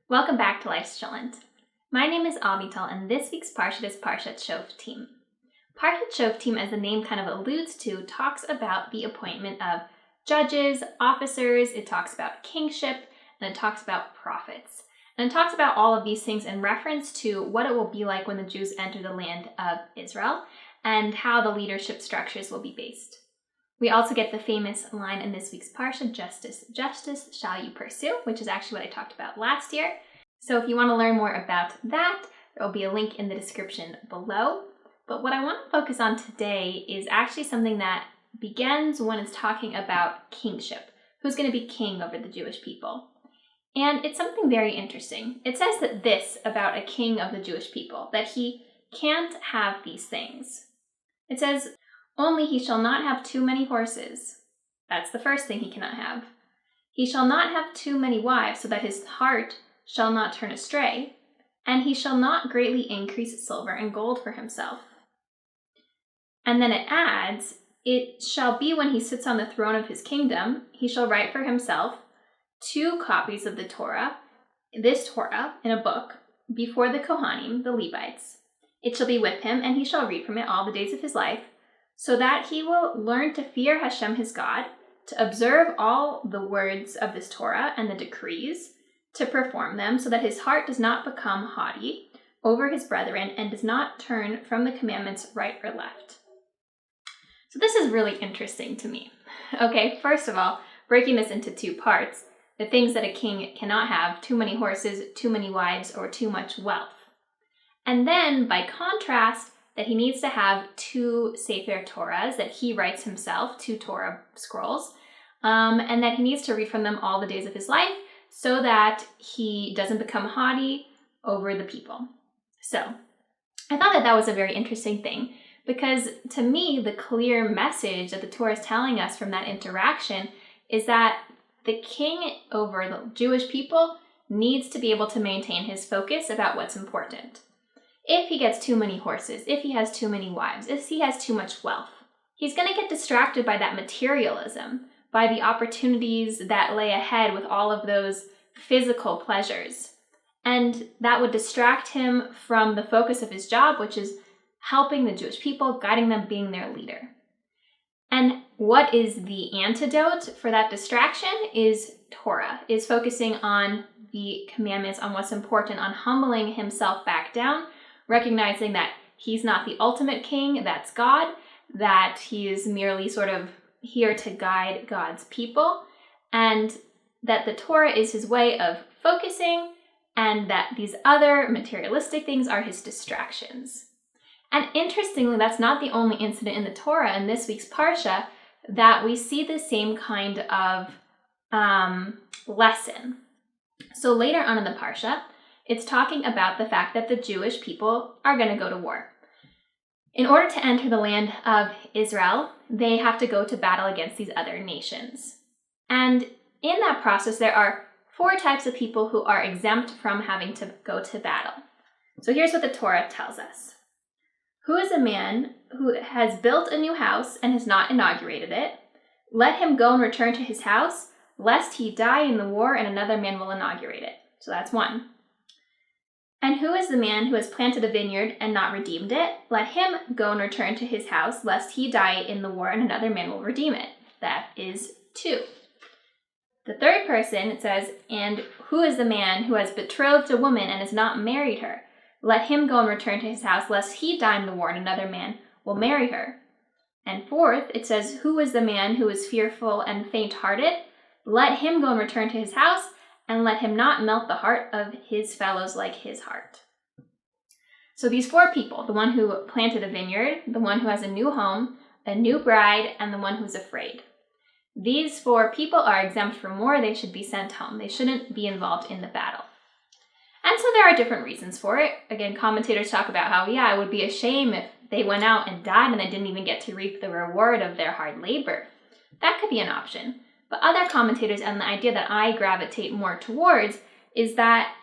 Welcome back to Life's Challenge. My name is Avital, and this week's Parshat is Parshat Shoftim. Parshat Shoftim, as the name kind of alludes to, talks about the appointment of judges, officers, it talks about kingship, and it talks about prophets. And it talks about all of these things in reference to what it will be like when the Jews enter the land of Israel and how the leadership structures will be based. We also get the famous line in this week's Parsha, justice, justice shall you pursue, which is actually what I talked about last year. So if you want to learn more about that, there will be a link in the description below. But what I want to focus on today is actually something that begins when it's talking about kingship. Who's going to be king over the Jewish people? And it's something very interesting. It says that this about a king of the Jewish people, that he can't have these things. It says, only he shall not have too many horses. That's the first thing he cannot have. He shall not have too many wives, so that his heart shall not turn astray, and he shall not greatly increase silver and gold for himself. And then it adds, it shall be when he sits on the throne of his kingdom, he shall write for himself 2 copies of the Torah, this Torah, in a book, before the Kohanim, the Levites. It shall be with him, and he shall read from it all the days of his life, so that he will learn to fear Hashem his God, to observe all the words of this Torah and the decrees, to perform them, so that his heart does not become haughty over his brethren and does not turn from the commandments right or left. So this is really interesting to me. Okay, first of all, breaking this into 2 parts, the things that a king cannot have: too many horses, too many wives, or too much wealth. And then, by contrast, that he needs to have 2 Sefer Torahs that he writes himself, 2 Torah scrolls, and that he needs to read from them all the days of his life so that he doesn't become haughty over the people. So I thought that was a very interesting thing, because to me, the clear message that the Torah is telling us from that interaction is that the king over the Jewish people needs to be able to maintain his focus about what's important. If he gets too many horses, if he has too many wives, if he has too much wealth, he's going to get distracted by that materialism, by the opportunities that lay ahead with all of those physical pleasures. And that would distract him from the focus of his job, which is helping the Jewish people, guiding them, being their leader. And what is the antidote for that distraction is Torah, is focusing on the commandments, on what's important, on humbling himself back down, recognizing that he's not the ultimate king, that's God, that he is merely sort of here to guide God's people, and that the Torah is his way of focusing, and that these other materialistic things are his distractions. And interestingly, that's not the only incident in the Torah in this week's Parsha that we see the same kind of lesson. So later on in the Parsha, it's talking about the fact that the Jewish people are going to go to war. In order to enter the land of Israel, they have to go to battle against these other nations. And in that process, there are 4 types of people who are exempt from having to go to battle. So here's what the Torah tells us. Who is a man who has built a new house and has not inaugurated it? Let him go and return to his house, lest he die in the war and another man will inaugurate it. So that's 1. And who is the man who has planted a vineyard and not redeemed it? Let him go and return to his house, lest he die in the war and another man will redeem it. That is 2. The 3rd person, it says, and who is the man who has betrothed a woman and has not married her? Let him go and return to his house, lest he die in the war and another man will marry her. And 4th, it says, who is the man who is fearful and faint-hearted? Let him go and return to his house, and let him not melt the heart of his fellows like his heart. So these 4 people, the one who planted a vineyard, the one who has a new home, a new bride, and the one who's afraid. These 4 people are exempt from war. They should be sent home. They shouldn't be involved in the battle. And so there are different reasons for it. Again, commentators talk about how, it would be a shame if they went out and died and they didn't even get to reap the reward of their hard labor. That could be an option. But other commentators, and the idea that I gravitate more towards, is that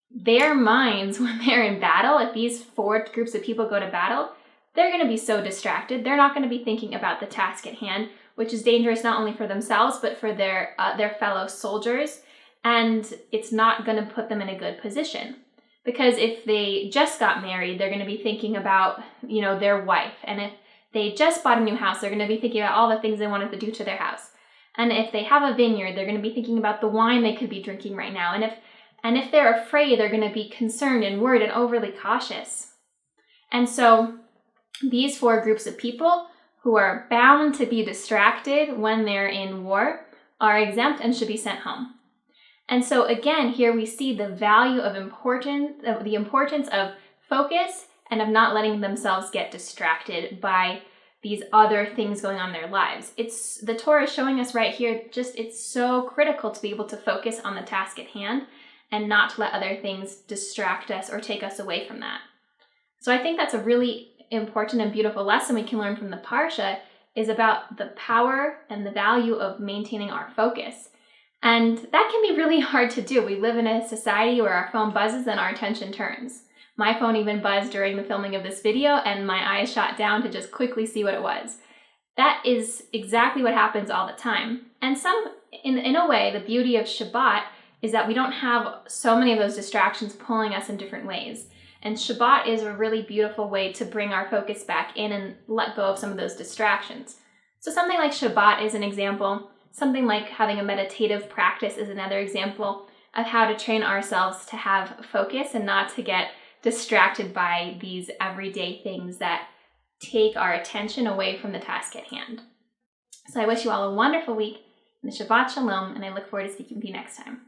their minds, when they're in battle, if these 4 groups of people go to battle, they're going to be so distracted. They're not going to be thinking about the task at hand, which is dangerous not only for themselves, but for their fellow soldiers. and it's not going to put them in a good position. Because if they just got married, they're going to be thinking about, their wife. And if they just bought a new house, they're going to be thinking about all the things they wanted to do to their house. And if they have a vineyard, they're going to be thinking about the wine they could be drinking right now. And if they're afraid, they're going to be concerned and worried and overly cautious. And so these 4 groups of people who are bound to be distracted when they're in war are exempt and should be sent home. And so again, here we see the value of the importance of focus and of not letting themselves get distracted by these other things going on in their lives. The Torah is showing us right here, it's so critical to be able to focus on the task at hand and not to let other things distract us or take us away from that. So I think that's a really important and beautiful lesson we can learn from the Parsha, is about the power and the value of maintaining our focus. And that can be really hard to do. We live in a society where our phone buzzes and our attention turns. My phone even buzzed during the filming of this video, and my eyes shot down to just quickly see what it was. That is exactly what happens all the time. And in a way, the beauty of Shabbat is that we don't have so many of those distractions pulling us in different ways. And Shabbat is a really beautiful way to bring our focus back in and let go of some of those distractions. So something like Shabbat is an example. Something like having a meditative practice is another example of how to train ourselves to have focus and not to get distracted by these everyday things that take our attention away from the task at hand. So I wish you all a wonderful week and a Shabbat Shalom, and I look forward to speaking with you next time.